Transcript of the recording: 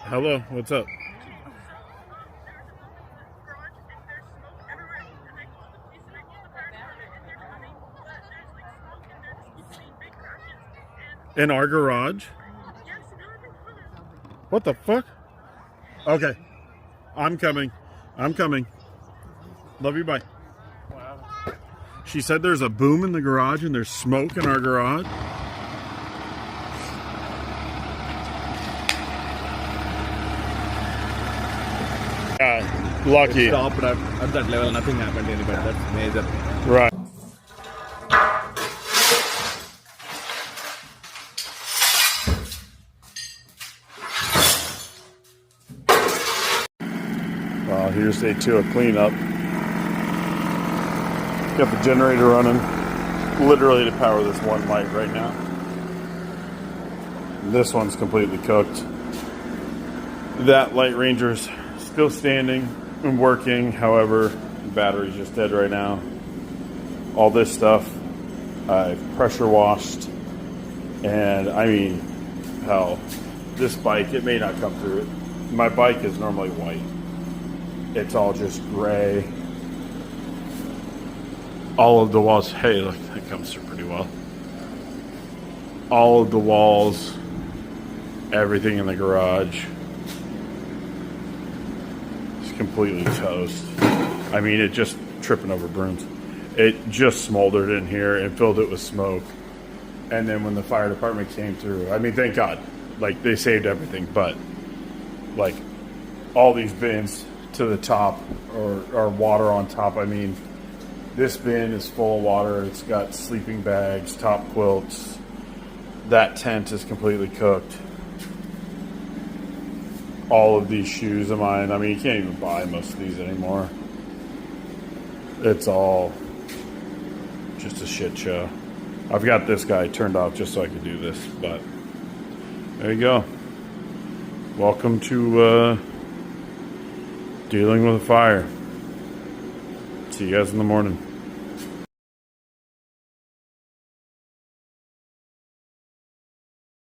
Hello, what's up? In our garage? What the fuck? Okay. I'm coming. I'm coming. Love you, bye. She said there's a boom in the garage and there's smoke in our garage. Lucky. It stopped at that level, nothing happened to anybody. That's major. Right. Well, here's day 2 of cleanup. Got the generator running literally to power this one light right now. This one's completely cooked. That Light Ranger's still standing and working. However, the battery's just dead right now. All this stuff I've pressure washed. And I mean, hell, this bike, it may not come through it. My bike is normally white. It's all just gray. All of the walls, hey, look, that comes through pretty well. All of the walls, everything in the garage is completely toast. I mean, it just tripping over brooms. It just smoldered in here and filled it with smoke. And then when the fire department came through, I mean, thank God, like, they saved everything, but like all these bins to the top or water on top. I mean, this bin is full of water. It's got sleeping bags, top quilts. That tent is completely cooked. All of these shoes of mine, I mean, you can't even buy most of these anymore. It's all just a shit show. I've got this guy turned off just so I could do this, but there you go. Welcome to dealing with a fire. See you guys in the morning.